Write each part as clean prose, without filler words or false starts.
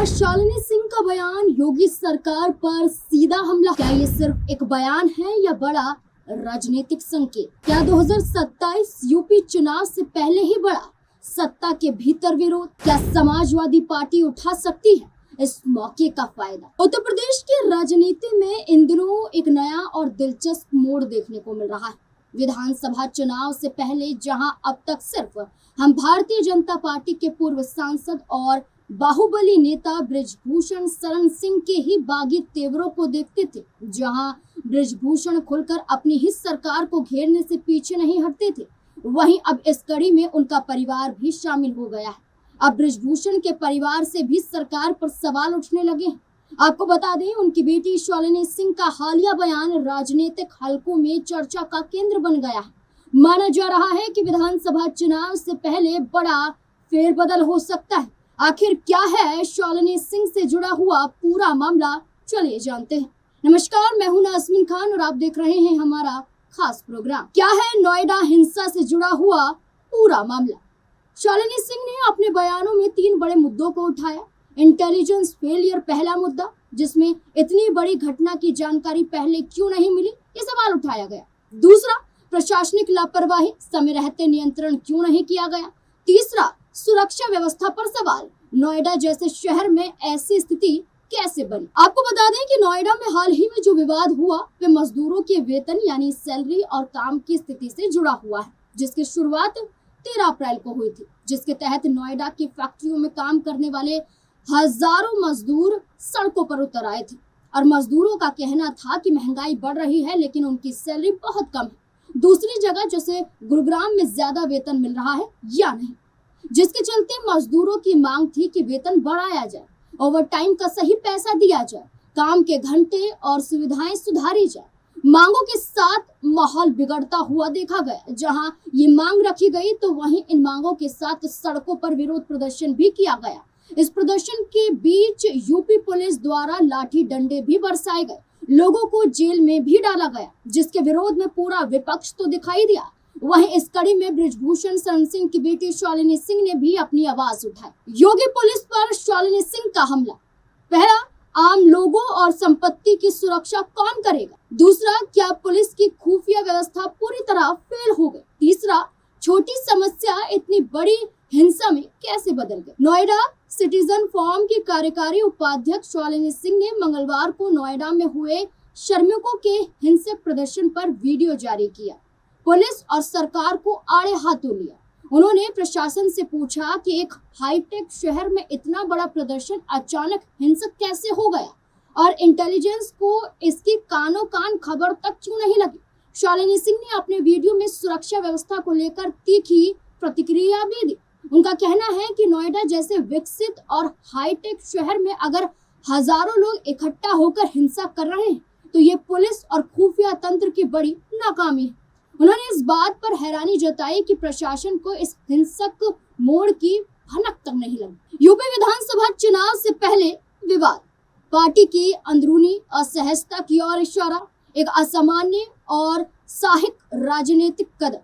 शालिनी सिंह का बयान, योगी सरकार पर सीधा हमला। क्या ये सिर्फ एक बयान है या बड़ा राजनीतिक संकेत? क्या 2027 यूपी चुनाव से पहले ही बड़ा सत्ता के भीतर विरोध? क्या समाजवादी पार्टी उठा सकती है इस मौके का फायदा? उत्तर प्रदेश की राजनीति में इन दिनों एक नया और दिलचस्प मोड़ देखने को मिल रहा है। विधानसभा चुनाव से पहले जहां अब तक सिर्फ हम भारतीय जनता पार्टी के पूर्व सांसद और बाहुबली नेता बृजभूषण शरण सिंह के ही बागी तेवरों को देखते थे, जहां बृजभूषण खुलकर अपनी ही सरकार को घेरने से पीछे नहीं हटते थे, वहीं अब इस कड़ी में उनका परिवार भी शामिल हो गया है। अब बृजभूषण के परिवार से भी सरकार पर सवाल उठने लगे हैं। आपको बता दें, उनकी बेटी शालिनी सिंह का हालिया बयान राजनीतिक हलकों में चर्चा का केंद्र बन गया है। माना जा रहा है कि विधानसभा चुनाव से पहले बड़ा फेरबदल हो सकता है। आखिर क्या है शालिनी सिंह से जुड़ा हुआ पूरा मामला, चलिए जानते हैं। नमस्कार, मैं हूं नाज़मीन खान और आप देख रहे हैं हमारा खास प्रोग्राम। क्या है नोएडा हिंसा से जुड़ा हुआ पूरा मामला? शालिनी सिंह ने अपने बयानों में 3 बड़े मुद्दों को उठाया। इंटेलिजेंस फेलियर पहला मुद्दा, जिसमें इतनी बड़ी घटना की जानकारी पहले क्यों नहीं मिली, ये सवाल उठाया गया। दूसरा, प्रशासनिक लापरवाही, समय रहते नियंत्रण क्यों नहीं किया गया। तीसरा, सुरक्षा व्यवस्था पर सवाल, नोएडा जैसे शहर में ऐसी स्थिति कैसे बनी। आपको बता दें कि नोएडा में हाल ही में जो विवाद हुआ वे मजदूरों के वेतन यानी सैलरी और काम की स्थिति से जुड़ा हुआ है, जिसकी शुरुआत 13 अप्रैल को हुई थी, जिसके तहत नोएडा की फैक्ट्रियों में काम करने वाले हजारों मजदूर सड़कों पर उतर आए थे और मजदूरों का कहना था कि महंगाई बढ़ रही है लेकिन उनकी सैलरी बहुत कम है। दूसरी जगह जैसे गुरुग्राम में ज्यादा वेतन मिल रहा है या नहीं, जिसके चलते मजदूरों की मांग थी कि वेतन बढ़ाया जाए, ओवर टाइम का सही पैसा दिया जाए, काम के घंटे और सुविधाएं सुधारी जाए। मांगों के साथ माहौल बिगड़ता हुआ देखा गया। जहां ये मांग रखी गई तो वहीं इन मांगों के साथ सड़कों पर विरोध प्रदर्शन भी किया गया। इस प्रदर्शन के बीच यूपी पुलिस द्वारा लाठी डंडे भी बरसाए गए, लोगों को जेल में भी डाला गया, जिसके विरोध में पूरा विपक्ष तो दिखाई दिया। वहीं इस कड़ी में बृजभूषण शरण सिंह की बेटी शालिनी सिंह ने भी अपनी आवाज उठाई। योगी पुलिस पर शालिनी सिंह का हमला। पहला, आम लोगों और संपत्ति की सुरक्षा कौन करेगा। दूसरा, क्या पुलिस की खुफिया व्यवस्था पूरी तरह फेल हो गई। तीसरा, छोटी समस्या इतनी बड़ी हिंसा में कैसे बदल गई। नोएडा सिटीजन फोरम की कार्यकारी उपाध्यक्ष शालिनी सिंह ने मंगलवार को नोएडा में हुए श्रमिकों के हिंसक प्रदर्शन पर वीडियो जारी किया, पुलिस और सरकार को आड़े हाथों लिया। उन्होंने प्रशासन से पूछा कि एक हाईटेक शहर में इतना बड़ा प्रदर्शन अचानक हिंसक कैसे हो गया और इंटेलिजेंस को इसकी कानों कान खबर तक क्यों नहीं लगी। शालिनी सिंह ने अपने वीडियो में सुरक्षा व्यवस्था को लेकर तीखी प्रतिक्रिया भी दी। उनका कहना है कि नोएडा जैसे विकसित और हाईटेक शहर में अगर हजारों लोग इकट्ठा होकर हिंसा कर रहे हैं तो ये पुलिस और खुफिया तंत्र की बड़ी नाकामी है। उन्होंने इस बात पर हैरानी जताई कि प्रशासन को इस हिंसक मोड़ की भनक तक नहीं लगी। यूपी विधानसभा चुनाव से पहले विवाद, पार्टी की अंदरूनी असहजता की ओर इशारा, एक असामान्य और साहसिक राजनीतिक कदम।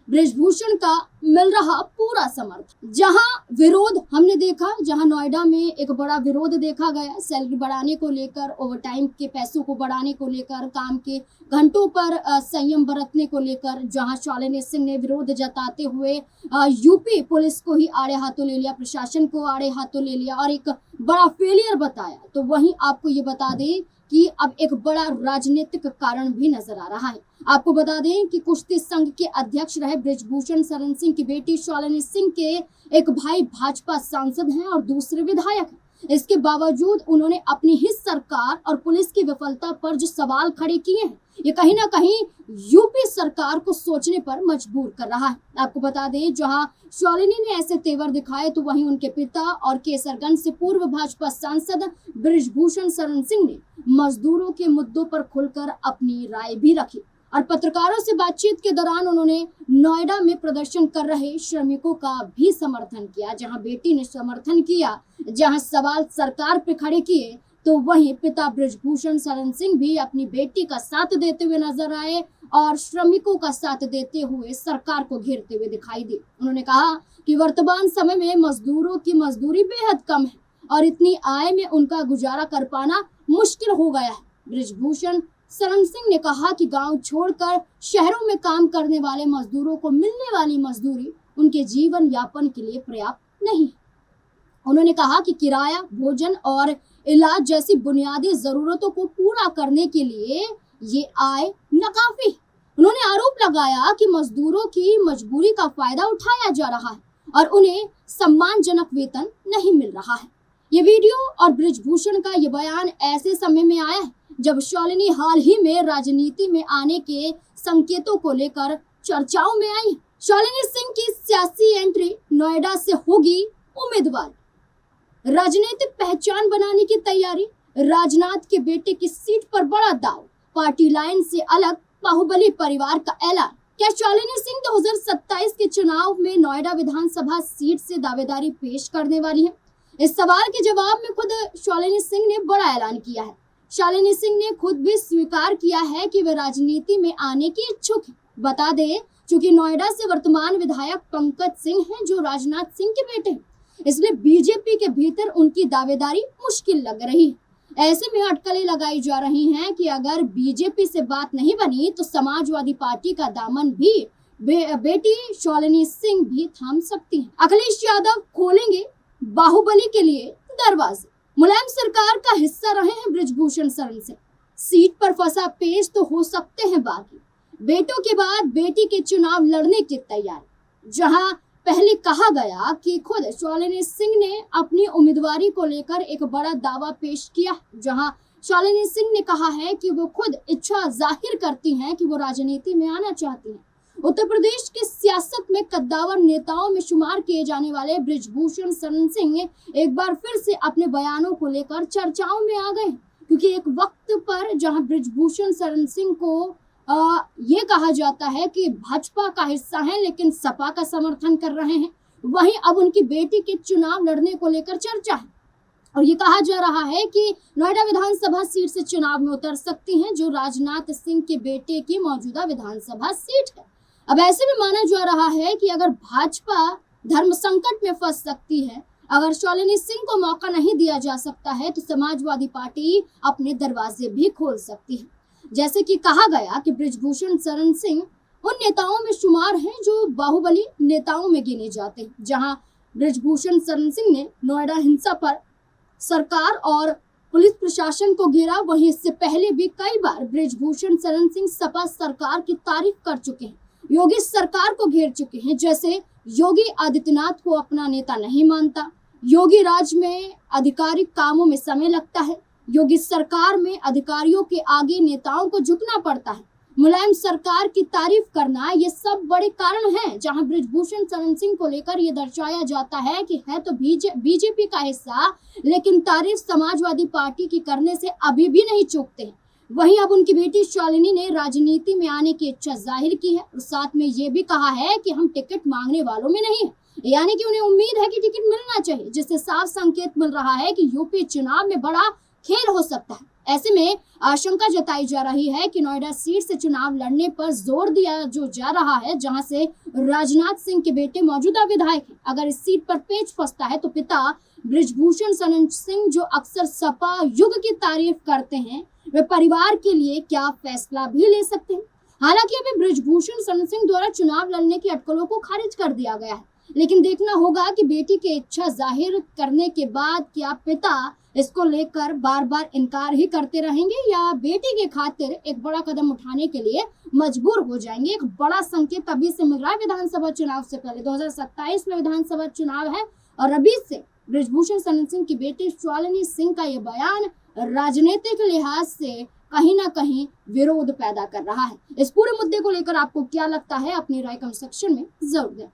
बृजभूषण का मिल रहा पूरा समर्थन। जहां विरोध हमने देखा, जहां नोएडा में एक बड़ा विरोध देखा गया सैलरी बढ़ाने को लेकर, ओवर टाइम के पैसों को बढ़ाने को लेकर, काम के घंटों पर संयम बरतने को लेकर, जहां शालिनी सिंह ने विरोध जताते हुए यूपी पुलिस को ही आड़े हाथों ले लिया, प्रशासन को आड़े हाथों ले लिया और एक बड़ा फेलियर बताया। तो वहीं आपको ये बता दें कि अब एक बड़ा राजनीतिक कारण भी नजर आ रहा है। आपको बता दें कि कुश्ती संघ के अध्यक्ष रहे बृजभूषण शरण सिंह की बेटी शालिनी सिंह के एक भाई भाजपा सांसद हैं और दूसरे विधायक हैं। इसके बावजूद उन्होंने अपनी ही सरकार और पुलिस की विफलता पर जो सवाल खड़े किए हैं, ये कहीं ना कहीं यूपी सरकार को सोचने पर मजबूर कर रहा है। आपको बता दें, जहां शालिनी ने ऐसे तेवर दिखाए तो वहीं उनके पिता और केसरगंज से पूर्व भाजपा सांसद बृजभूषण शरण सिंह ने मजदूरों के मुद्दों पर खुलकर अपनी राय भी रखी और पत्रकारों से बातचीत के दौरान उन्होंने नोएडा में प्रदर्शन कर रहे श्रमिकों का भी समर्थन किया। जहां बेटी ने समर्थन किया, जहां सवाल सरकार पे खड़े किए, तो वहीं पिता बृजभूषण शरण सिंह भी अपनी बेटी का साथ देते हुए नजर आए और श्रमिकों का साथ देते हुए सरकार को घेरते हुए दिखाई दिए। उन्होंने कहा कि वर्तमान समय में मजदूरों की मजदूरी बेहद कम है और इतनी आय में उनका गुजारा कर पाना मुश्किल हो गया है। बृजभूषण शरण सिंह ने कहा कि गांव छोड़कर शहरों में काम करने वाले मजदूरों को मिलने वाली मजदूरी उनके जीवन यापन के लिए पर्याप्त नहीं है। उन्होंने कहा कि किराया, भोजन और इलाज जैसी बुनियादी जरूरतों को पूरा करने के लिए ये आय नाकाफी है। उन्होंने आरोप लगाया कि मजदूरों की मजबूरी का फायदा उठाया जा रहा है और उन्हें सम्मानजनक वेतन नहीं मिल रहा है। ये वीडियो और बृजभूषण का ये बयान ऐसे समय में आया है जब शालिनी हाल ही में राजनीति में आने के संकेतों को लेकर चर्चाओं में आई है। शालिनी सिंह की सियासी एंट्री नोएडा से होगी उम्मीदवार। राजनीतिक पहचान बनाने की तैयारी, राजनाथ के बेटे की सीट पर बड़ा दाव, पार्टी लाइन से अलग बाहुबली परिवार का ऐलान। क्या शालिनी सिंह 2027 के चुनाव में नोएडा विधानसभा सीट से दावेदारी पेश करने वाली है? इस सवाल के जवाब में खुद शालिनी सिंह ने बड़ा ऐलान किया है। शालिनी सिंह ने खुद भी स्वीकार किया है कि वे राजनीति में आने की इच्छुक है। बता दें, चूंकि नोएडा से वर्तमान विधायक पंकज सिंह हैं जो राजनाथ सिंह के बेटे हैं, इसलिए बीजेपी के भीतर उनकी दावेदारी मुश्किल लग रही है। ऐसे में अटकलें लगाई जा रही हैं कि अगर बीजेपी से बात नहीं बनी तो समाजवादी पार्टी का दामन भी बेटी शालिनी सिंह भी थाम सकती हैं। अखिलेश यादव खोलेंगे बाहुबली के लिए दरवाजे। मुलायम सरकार का हिस्सा रहे हैं बृजभूषण शरण सिंह। सीट पर फंसा पेश तो हो सकते हैं बाकी। बेटों के बाद बेटी के चुनाव लड़ने की तैयारी। जहां पहले कहा गया कि खुद शालिनी सिंह ने अपनी उम्मीदवारी को लेकर एक बड़ा दावा पेश किया, जहां शालिनी सिंह ने कहा है कि वो खुद इच्छा जाहिर करती हैं कि वो राजनीति में आना चाहती हैं। उत्तर प्रदेश की सियासत में कद्दावर नेताओं में शुमार किए जाने वाले बृजभूषण शरण सिंह एक बार फिर से अपने बयानों को लेकर चर्चाओं में आ गए, क्योंकि एक वक्त पर जहां बृजभूषण शरण सिंह को ये कहा जाता है कि भाजपा का हिस्सा है लेकिन सपा का समर्थन कर रहे हैं, वहीं अब उनकी बेटी के चुनाव लड़ने को लेकर चर्चा है और ये कहा जा रहा है कि नोएडा विधानसभा सीट से चुनाव में उतर सकती हैं, जो राजनाथ सिंह के बेटे की मौजूदा विधानसभा सीट है। अब ऐसे में माना जा रहा है कि अगर भाजपा धर्म संकट में फंस सकती है, अगर शालिनी सिंह को मौका नहीं दिया जा सकता है, तो समाजवादी पार्टी अपने दरवाजे भी खोल सकती है। जैसे कि कहा गया कि बृजभूषण शरण सिंह उन नेताओं में शुमार हैं जो बाहुबली नेताओं में गिने जाते हैं। जहां बृजभूषण शरण सिंह ने नोएडा हिंसा पर सरकार और पुलिस प्रशासन को घेरा, वहीं इससे पहले भी कई बार बृजभूषण शरण सिंह सपा सरकार की तारीफ कर चुके हैं, योगी सरकार को घेर चुके हैं। जैसे योगी आदित्यनाथ को अपना नेता नहीं मानता, योगी राज में आधिकारिक कामों में समय लगता है, योगी सरकार में अधिकारियों के आगे नेताओं को झुकना पड़ता है, मुलायम सरकार की तारीफ करना, ये सब बड़े कारण हैं। जहां बृजभूषण शरण सिंह को लेकर ये दर्शाया जाता है कि है तो बीजेपी का हिस्सा, लेकिन तारीफ समाजवादी पार्टी की करने से अभी भी नहीं चूकते हैं। वहीं अब उनकी बेटी शालिनी ने राजनीति में आने की इच्छा जाहिर की है और साथ में ये भी कहा है कि हम टिकट मांगने वालों में नहीं है, यानी कि उन्हें उम्मीद है कि टिकट मिलना चाहिए, जिससे साफ संकेत मिल रहा है कि यूपी चुनाव में बड़ा खेल हो सकता है। ऐसे में आशंका जताई जा रही है कि नोएडा सीट से चुनाव लड़ने पर जोर दिया जो जा रहा है, जहां से राजनाथ सिंह के बेटे मौजूदा विधायक हैं। अगर इस सीट पर पेच फंसता है तो पिता बृजभूषण शरण सिंह, जो अक्सर सपा युग की तारीफ करते हैं, वे परिवार के लिए क्या फैसला भी ले सकते हैं। हालांकि अभी बृजभूषण शरण सिंह द्वारा चुनाव लड़ने की अटकलों को खारिज कर दिया गया है, लेकिन देखना होगा कि बेटी की इच्छा जाहिर करने के बाद क्या पिता इसको लेकर बार बार इनकार ही करते रहेंगे या बेटी के खातिर एक बड़ा कदम उठाने के लिए मजबूर हो जाएंगे। एक बड़ा संकेत अभी से मिल रहा है विधानसभा चुनाव से पहले। 2027 में विधानसभा चुनाव है और अभी से बृजभूषण शरण सिंह की बेटी शालिनी सिंह का ये बयान राजनीतिक लिहाज से कहीं ना कहीं विरोध पैदा कर रहा है। इस पूरे मुद्दे को लेकर आपको क्या लगता है, अपनी राय कमेंट सेक्शन में जरूर दें।